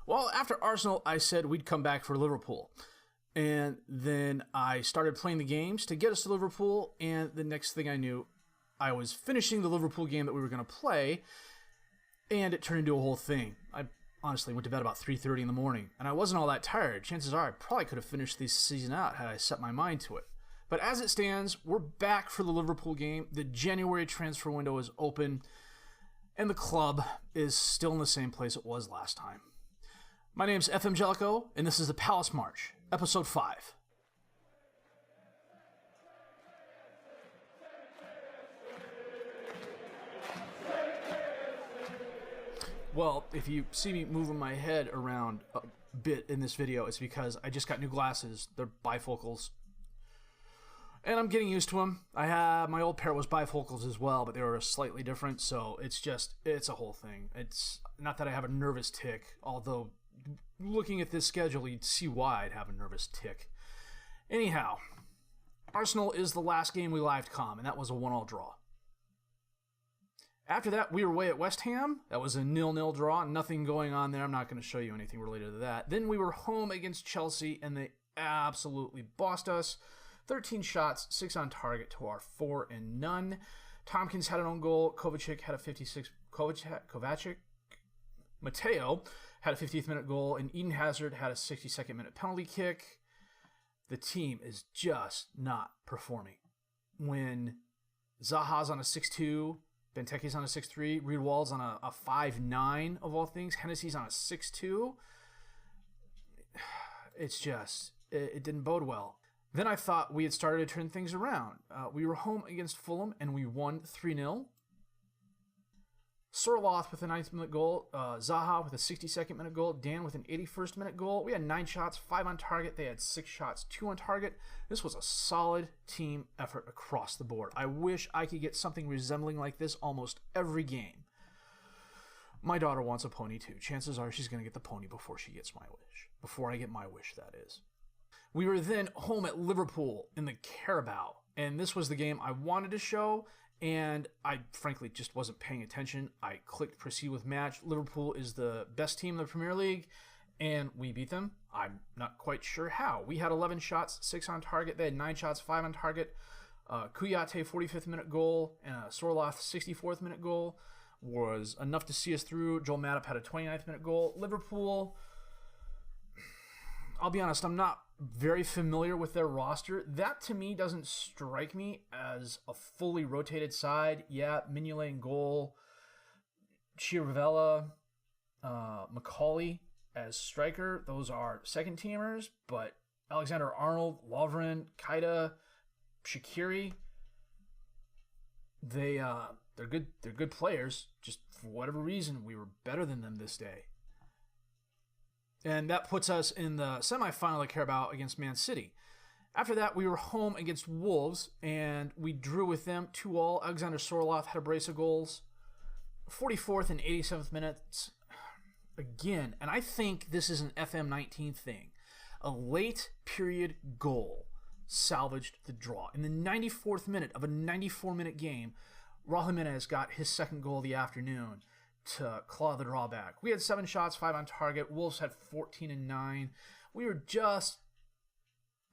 Well, after Arsenal, I said we'd come back for Liverpool. And then I started playing the games to get us to Liverpool, and the next thing I knew, I was finishing the Liverpool game that we were going to play, and it turned into a whole thing. I honestly went to bed about 3:30 in the morning, and I wasn't all that tired. Chances are I probably could have finished this season out had I set my mind to it. But as it stands, we're back for the Liverpool game. The January transfer window is open, and the club is still in the same place it was last time. My name's FM Jellicoe, and this is the Palace March, Episode 5. Well, if you see me moving my head around a bit in this video, it's because I just got new glasses. They're bifocals. And I'm getting used to them. My old pair was bifocals as well, but they were slightly different, so it's a whole thing. It's not that I have a nervous tick, although looking at this schedule, you'd see why I'd have a nervous tick. Anyhow, Arsenal is the last game we live-com, and that was a 1-1 draw. After that, we were away at West Ham. That was a 0-0 draw. Nothing going on there. I'm not going to show you anything related to that. Then we were home against Chelsea, and they absolutely bossed us. 13 shots, 6 on target to our 4 and none. Tompkins had an own goal. Kovacic had a 56. Mateo had a 50th minute goal, and Eden Hazard had a 62nd minute penalty kick. The team is just not performing. When Zaha's on a 6-2, Benteke's on a 6-3, Reed Wall's on a 5-9 of all things, Hennessy's on a 6-2. It's just, it didn't bode well. Then I thought we had started to turn things around. We were home against Fulham, and we won 3-0. Sorloth with a 9th minute goal, Zaha with a 62nd minute goal, Dan with an 81st minute goal. We had 9 shots, 5 on target. They had 6 shots, 2 on target. This was a solid team effort across the board. I wish I could get something resembling like this almost every game. My daughter wants a pony too. Chances are she's going to get the pony before she gets my wish. Before I get my wish, that is. We were then home at Liverpool in the Carabao, and this was the game I wanted to show, and I frankly just wasn't paying attention. I clicked proceed with match. Liverpool is the best team in the Premier League, and we beat them. I'm not quite sure how. We had 11 shots, 6 on target. They had 9 shots, 5 on target. Kouyaté 45th minute goal and a Sorloth 64th minute goal was enough to see us through. Joel Matip had a 29th minute goal. Liverpool, I'll be honest, I'm not very familiar with their roster. That to me doesn't strike me as a fully rotated side. Yeah, Mignolet in goal, Chirivella, Macaulay as striker. Those are second teamers, but Alexander-Arnold, Lovren, Keita, Shaqiri, they're good. They're good players. Just for whatever reason, we were better than them this day. And that puts us in the semifinal of Carabao against Man City. After that, we were home against Wolves, and we drew with them 2-2. Alexander Sorloth had a brace of goals. 44th and 87th minutes. Again, and I think this is an FM19 thing. A late period goal salvaged the draw. In the 94th minute of a 94-minute game, Raul Jimenez got his second goal of the afternoon to claw the draw back. We had 7 shots, 5 on target. Wolves had 14 and 9. We were just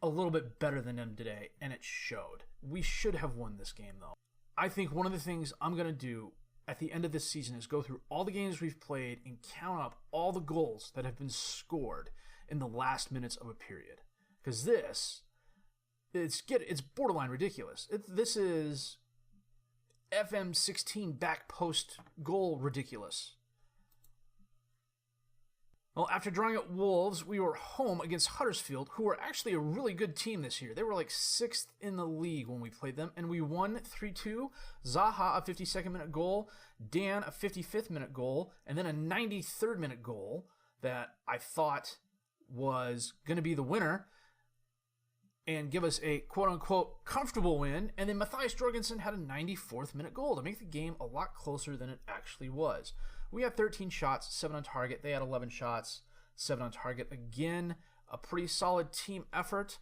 a little bit better than them today, and it showed. We should have won this game, though. I think one of the things I'm going to do at the end of this season is go through all the games we've played and count up all the goals that have been scored in the last minutes of a period. Because it's borderline ridiculous. This is FM19 back post goal ridiculous. Well, after drawing at Wolves, we were home against Huddersfield, who were actually a really good team this year. They were like 6th in the league when we played them, and we won 3-2. Zaha, a 52nd minute goal, Dan, a 55th minute goal, and then a 93rd minute goal that I thought was going to be the winner and give us a quote-unquote comfortable win. And then Matthias Jorgensen had a 94th minute goal to make the game a lot closer than it actually was. We had 13 shots, 7 on target. They had 11 shots, 7 on target. Again, a pretty solid team effort.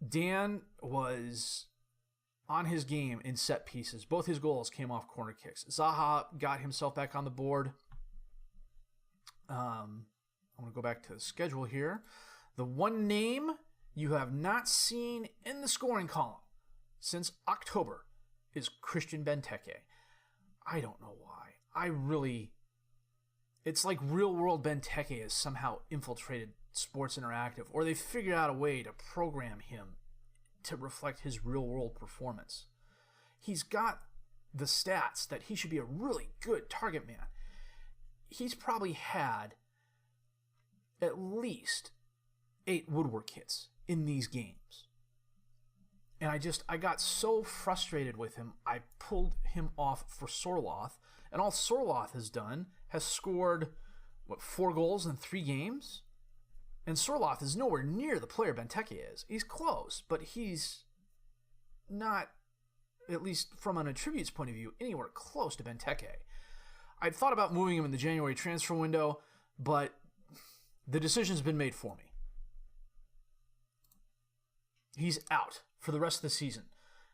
Dan was on his game in set pieces. Both his goals came off corner kicks. Zaha got himself back on the board. I'm going to go back to the schedule here. The one name you have not seen in the scoring column since October is Christian Benteke. I don't know why. It's like real world Benteke has somehow infiltrated Sports Interactive, or they figured out a way to program him to reflect his real world performance. He's got the stats that he should be a really good target man. He's probably had at least 8 woodwork hits in these games. And I got so frustrated with him, I pulled him off for Sorloth, and all Sorloth has scored, 4 goals in 3 games? And Sorloth is nowhere near the player Benteke is. He's close, but he's not, at least from an attributes point of view, anywhere close to Benteke. I'd thought about moving him in the January transfer window, but the decision's been made for me. He's out for the rest of the season.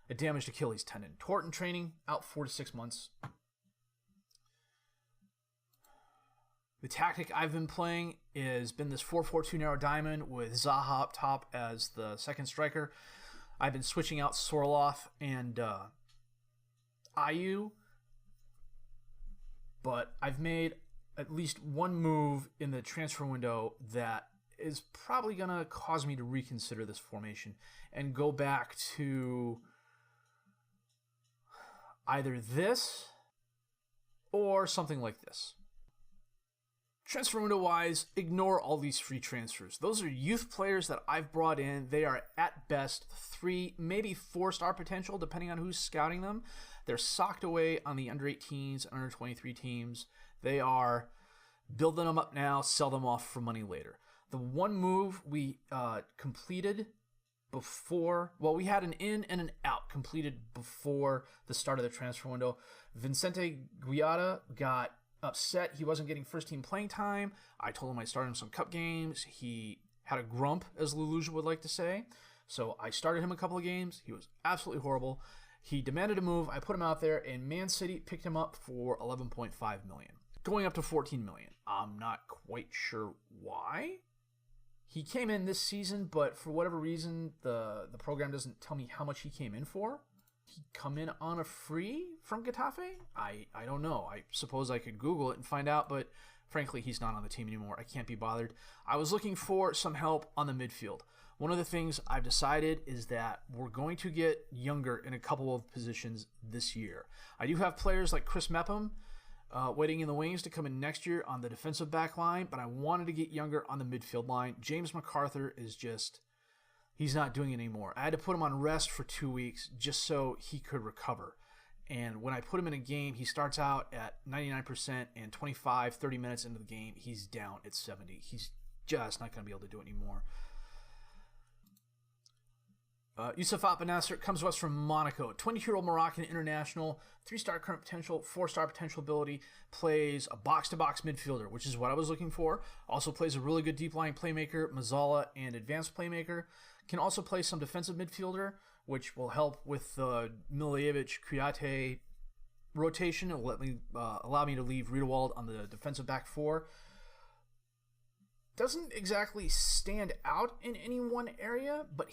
A damaged Achilles tendon. Torton training, out 4 to 6 months. The tactic I've been playing has been this 4-4-2 narrow diamond with Zaha up top as the second striker. I've been switching out Sorloth and Ayew, but I've made at least one move in the transfer window that is probably going to cause me to reconsider this formation and go back to either this or something like this. Transfer window wise, ignore all these free transfers. Those are youth players that I've brought in. They are at best 3, maybe 4-star potential, depending on who's scouting them. They're socked away on the under 18s, under 23 teams. They are building them up now, sell them off for money later. The one move we completed before, we had an in and an out completed before the start of the transfer window. Vicente Guiada got upset he wasn't getting first team playing time. I told him I started him some cup games. He had a grump, as Lelouch would like to say. So I started him a couple of games. He was absolutely horrible. He demanded a move. I put him out there, and Man City picked him up for $11.5 million, going up to $14 million. I'm not quite sure why. He came in this season, but for whatever reason, the program doesn't tell me how much he came in for. He come in on a free from Getafe? I don't know. I suppose I could Google it and find out, but frankly, he's not on the team anymore. I can't be bothered. I was looking for some help on the midfield. One of the things I've decided is that we're going to get younger in a couple of positions this year. I do have players like Chris Mepham waiting in the wings to come in next year on the defensive back line, but I wanted to get younger on the midfield line. James MacArthur is just... he's not doing it anymore. I had to put him on rest for 2 weeks just so he could recover. And when I put him in a game, he starts out at 99%, and 25, 30 minutes into the game, he's down at 70. He's just not going to be able to do it anymore. Youssef Apanasser comes to us from Monaco. 22-year-old Moroccan international, 3-star current potential, 4-star potential ability, plays a box-to-box midfielder, which is what I was looking for. Also plays a really good deep-line playmaker, Mazzala, and advanced playmaker. Can also play some defensive midfielder, which will help with the Milijevic-Kouyaté rotation. It'll allow me to leave Riedewald on the defensive back 4. Doesn't exactly stand out in any one area, but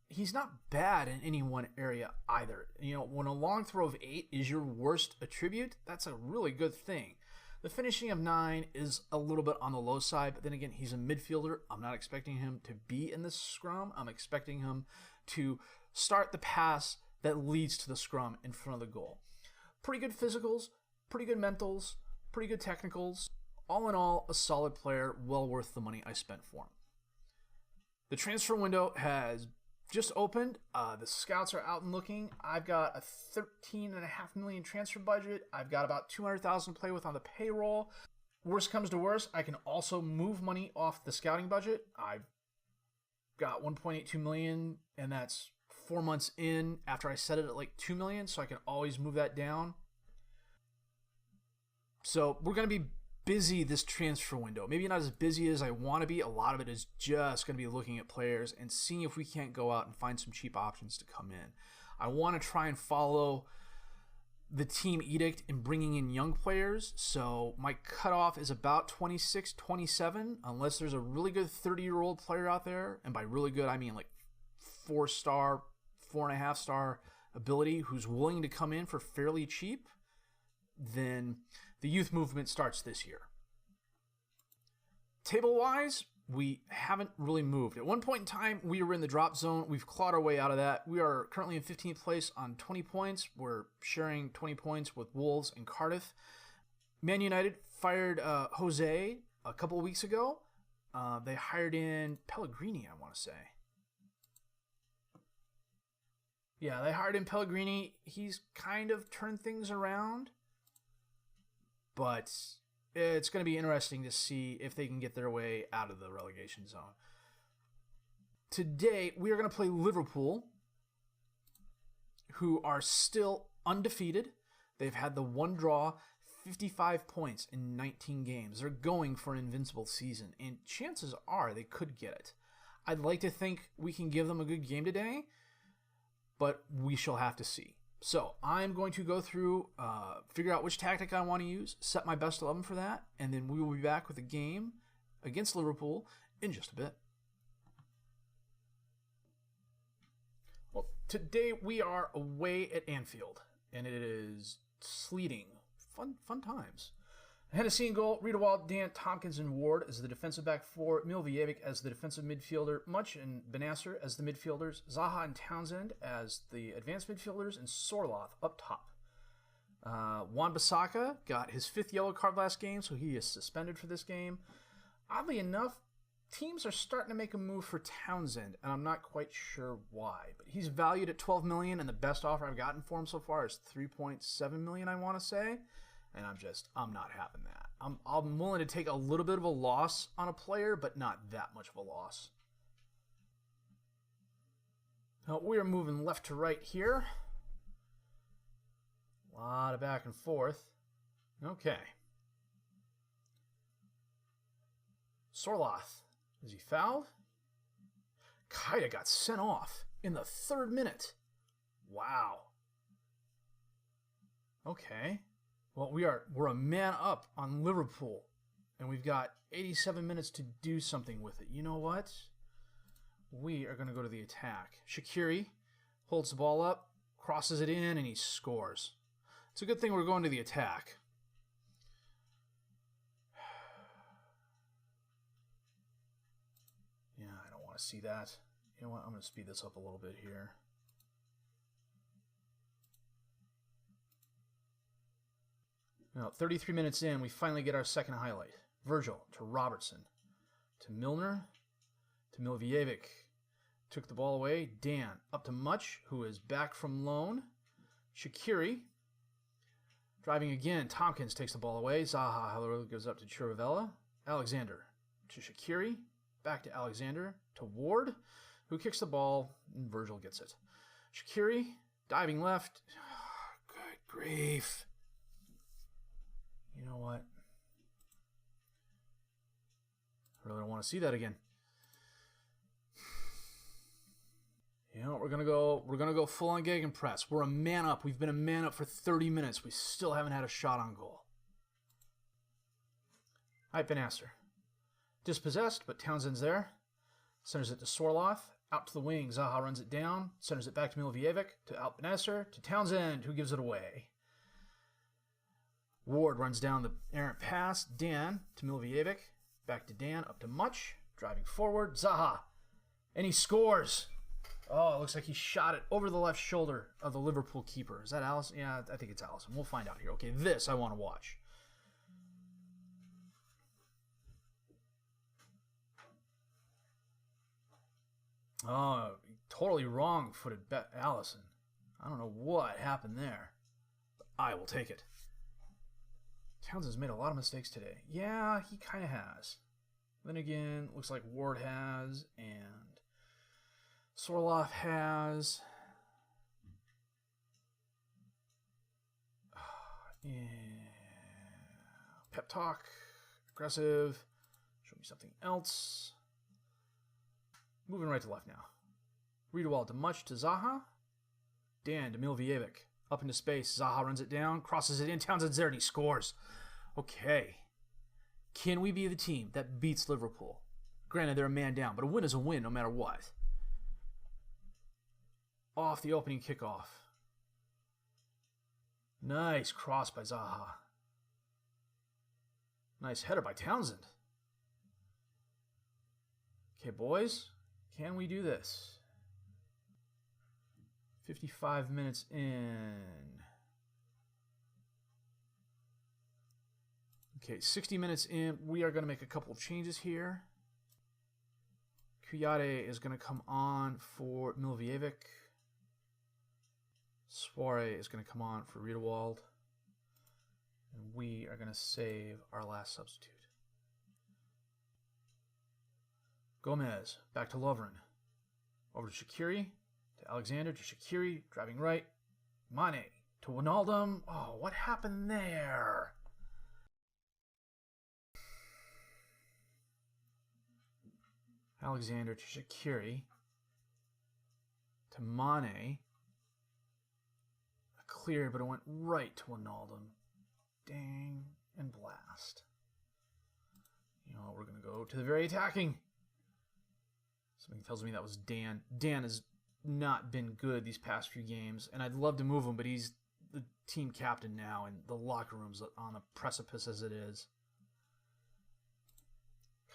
he's not bad in any one area either. You know, when a long throw of 8 is your worst attribute, that's a really good thing. The finishing of 9 is a little bit on the low side, but then again, he's a midfielder. I'm not expecting him to be in this scrum. I'm expecting him to start the pass that leads to the scrum in front of the goal. Pretty good physicals, pretty good mentals, pretty good technicals. All in all, a solid player, well worth the money I spent for him. The transfer window has just opened. The scouts are out and looking. I've got a $13.5 million transfer budget. I've got about $200,000 to play with on the payroll. Worst comes to worst, I can also move money off the scouting budget. I've got $1.82 million, and that's 4 months in after I set it at like $2 million, so I can always move that down. So we're going to be busy this transfer window. Maybe not as busy as I want to be. A lot of it is just going to be looking at players and seeing if we can't go out and find some cheap options to come in. I want to try and follow the team edict in bringing in young players. So my cutoff is about 26, 27, unless there's a really good 30-year-old player out there. And by really good, I mean like 4-star, 4.5-star ability who's willing to come in for fairly cheap. Then the youth movement starts this year. Table-wise, we haven't really moved. At one point in time, we were in the drop zone. We've clawed our way out of that. We are currently in 15th place on 20 points. We're sharing 20 points with Wolves and Cardiff. Man United fired Jose a couple of weeks ago. They hired in Pellegrini, I want to say. Yeah, they hired in Pellegrini. He's kind of turned things around. But it's going to be interesting to see if they can get their way out of the relegation zone. Today, we are going to play Liverpool, who are still undefeated. They've had the one draw, 55 points in 19 games. They're going for an invincible season, and chances are they could get it. I'd like to think we can give them a good game today, but we shall have to see. So I'm going to go through, figure out which tactic I want to use, set my best 11 for that, and then we will be back with a game against Liverpool in just a bit. Well, today we are away at Anfield, and it is sleeting. Fun times. Hennessy in goal, Riedewald, Dan, Tompkins, and Ward as the defensive back four, Milvievic as the defensive midfielder, Much and Benasser as the midfielders, Zaha and Townsend as the advanced midfielders, and Sorloth up top. Wan-Bissaka got his 5th yellow card last game, so he is suspended for this game. Oddly enough, teams are starting to make a move for Townsend, and I'm not quite sure why. But he's valued at $12 million, and the best offer I've gotten for him so far is $3.7 million, I want to say. And I'm not having that. I'm willing to take a little bit of a loss on a player, but not that much of a loss. Now, we are moving left to right here. A lot of back and forth. Okay. Sorloth. Is he fouled? Kaida got sent off in the 3rd minute. Wow. Okay. Well, we're a man up on Liverpool, and we've got 87 minutes to do something with it. You know what? We are going to go to the attack. Shaqiri holds the ball up, crosses it in, and he scores. It's a good thing we're going to the attack. Yeah, I don't want to see that. You know what? I'm going to speed this up a little bit here. Now, 33 minutes in, we finally get our second highlight. Virgil to Robertson, to Milner, to Milvievic. Took the ball away. Dan up to Much, who is back from loan. Shaqiri. Driving again. Tompkins takes the ball away. Zaha, however, goes up to Chirivella. Alexander to Shaqiri. Back to Alexander. To Ward, who kicks the ball, and Virgil gets it. Shaqiri, diving left. Good grief. You know what? I really don't want to see that again. You know what? We're gonna go full on gegenpress. We're a man up. We've been a man up for 30 minutes. We still haven't had a shot on goal. Benasser. Dispossessed, but Townsend's there. Centers it to Sorloth. Out to the wing. Zaha runs it down. Centers it back to Milvievic. To Benasser. To Townsend, who gives it away. Ward runs down the errant pass. Dan to Milvievic. Back to Dan. Up to Much. Driving forward. Zaha. And he scores. Oh, it looks like he shot it over the left shoulder of the Liverpool keeper. Is that Allison? Yeah, I think it's Allison. We'll find out here. Okay, this I want to watch. Oh, totally wrong-footed Allison. I don't know what happened there. But I will take it. Townsend's made a lot of mistakes today. Yeah, he kind of has. Then again, looks like Ward has, and Sorloth has. Yeah. Pep talk. Aggressive. Show me something else. Moving right to left now. Riedewald to Much to Zaha. Dan to Milvievic. Up into space. Zaha runs it down, crosses it in. Townsend's there and he scores. Okay. Can we be the team that beats Liverpool? Granted, they're a man down, but a win is a win no matter what. Off the opening kickoff. Nice cross by Zaha. Nice header by Townsend. Okay, boys. Can we do this? 55 minutes in. Okay, 60 minutes in. We are going to make a couple of changes here. Kuyate is going to come on for Milivojevic. Suarez is going to come on for Riedewald. And we are going to save our last substitute. Gomez, back to Lovren. Over to Shaqiri, to Alexander, to Shaqiri, driving right. Mane, to Wijnaldum. Oh, what happened there? Alexander to Shaqiri, to Mane. A clear, but it went right to Wijnaldum. Dang, and blast. You know, we're going to go to the very attacking. Something tells me that was Dan. Dan has not been good these past few games, and I'd love to move him, but he's the team captain now, and the locker room's on a precipice as it is.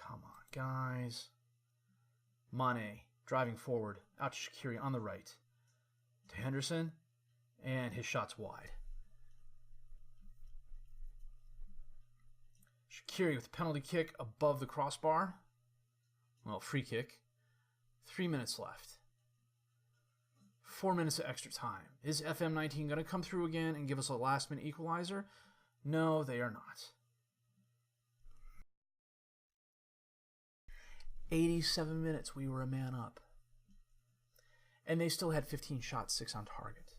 Come on, guys. Mane driving forward, out to Shaqiri on the right. To Henderson, and his shot's wide. Shaqiri with a penalty kick above the crossbar. Well, free kick. 3 minutes left. 4 minutes of extra time. Is FM19 going to come through again and give us a last-minute equalizer? No, they are not. 87 minutes, we were a man up. And they still had 15 shots, 6 on target.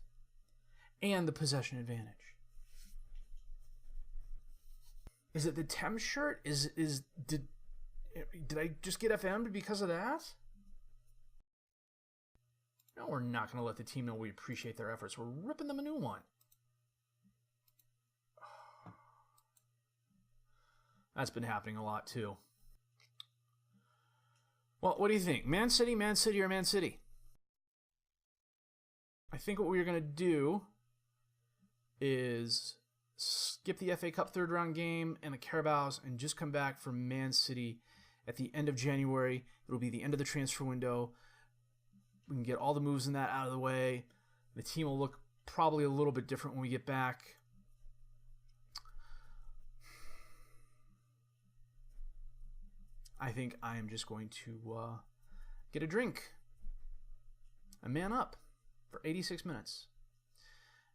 And the possession advantage. Is it the Thames shirt? Did I just get FM'd because of that? No, we're not going to let the team know we appreciate their efforts. We're ripping them a new one. That's been happening a lot, too. Well, what do you think? Man City, or Man City? I think what we're going to do is skip the FA Cup third round game and the Carabaos and just come back for Man City at the end of January. It'll be the end of the transfer window. We can get all the moves in that out of the way. The team will look probably a little bit different when we get back. I think I am just going to get a drink. A man up for 86 minutes.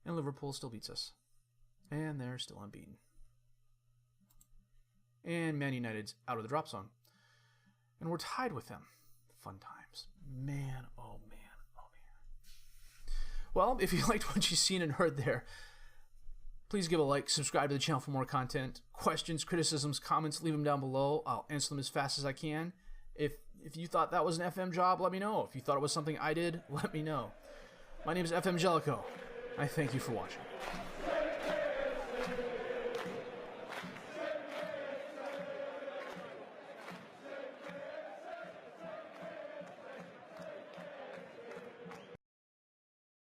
And Liverpool still beats us. And they're still unbeaten. And Man United's out of the drop zone. And we're tied with them. Fun times. Man, oh man, oh man. Well, if you liked what you've seen and heard there, please give a like, subscribe to the channel for more content. Questions, criticisms, comments, leave them down below. I'll answer them as fast as I can. If you thought that was an FM job, let me know. If you thought it was something I did, let me know. My name is FM Jellico. I thank you for watching.